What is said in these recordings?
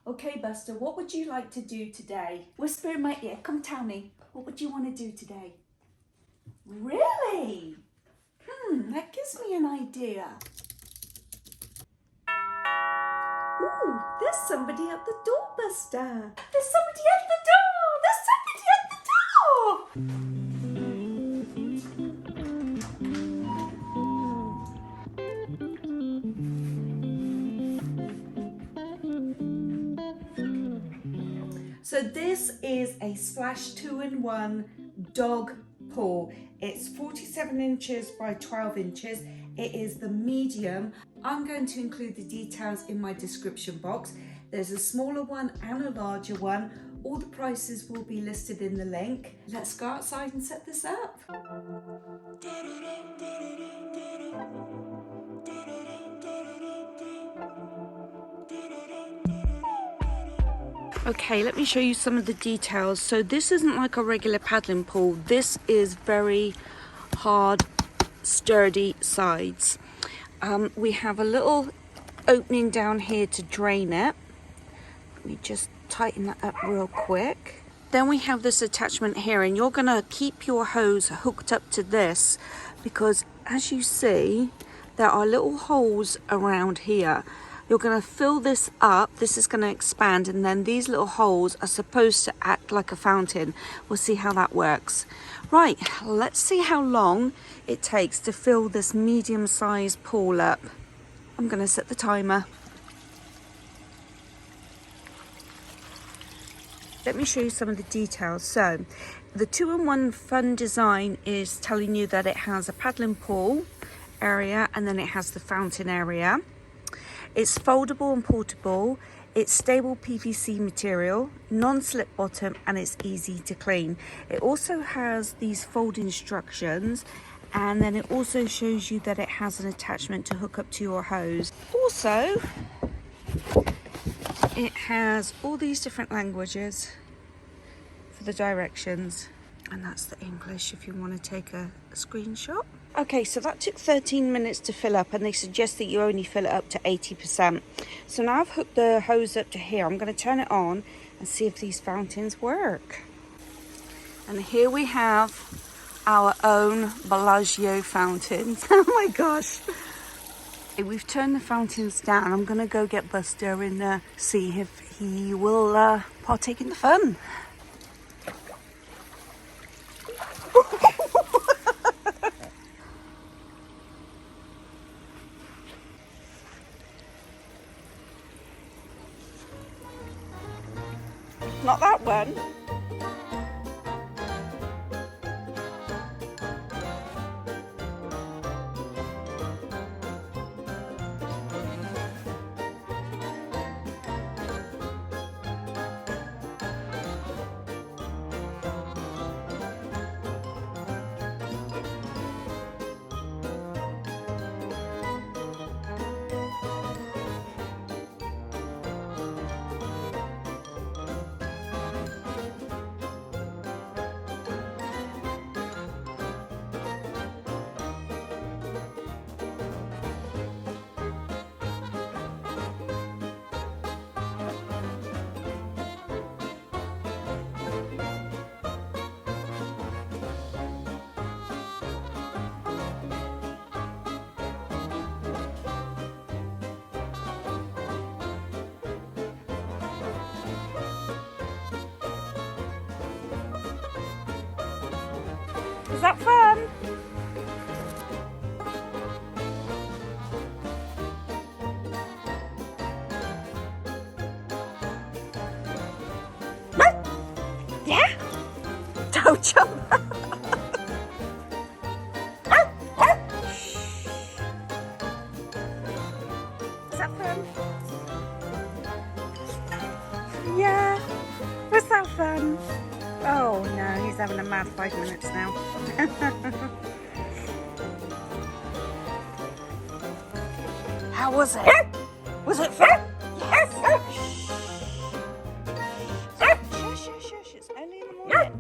Okay, Buster, what would you like to do today? Whisper in my ear. Come tell me. What would you want to do today? Really? That gives me an idea. Ooh, there's somebody at the door, Buster. There's somebody at the door. There's somebody at the door. So this is a Splash 2-in-1 dog pool. It's 47 inches by 12 inches. It is the medium. I'm going to include the details in my description box. There's a smaller one and a larger one. All the prices will be listed in the link. Let's go outside and set this up. Okay, let me show you some of the details. So this isn't like a regular paddling pool. This is very hard, sturdy sides. We have a little opening down here to drain it. Let me just tighten that up real quick. Then we have this attachment here, and you're gonna keep your hose hooked up to this because as you see, there are little holes around here. You're going to fill this up, this is going to expand, and then these little holes are supposed to act like a fountain. We'll see how that works. Right, let's see how long it takes to fill this medium-sized pool up. I'm going to set the timer. Let me show you some of the details. So, the 2-in-1 fun design is telling you that it has a paddling pool area and then it has the fountain area. It's foldable and portable, it's stable PVC material, non-slip bottom, and it's easy to clean. It also has these fold instructions, and then it also shows you that it has an attachment to hook up to your hose. Also, it has all these different languages for the directions, and that's the English if you want to take a screenshot. Okay, so that took 13 minutes to fill up, and they suggest that you only fill it up to 80%. So now I've hooked the hose up to here. I'm going to turn it on and see if these fountains work. And here we have our own Bellagio fountains. Oh my gosh. Okay, we've turned the fountains down. I'm going to go get Buster and see if he will partake in the fun. Not that one. Is that fun? Yeah? Don't jump. Is that fun? Yeah. Was that fun? Oh no, he's having a mad 5 minutes now. How was it? Was it fun? Yes. Shush, shush, shush. It's early in the morning.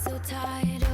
So tired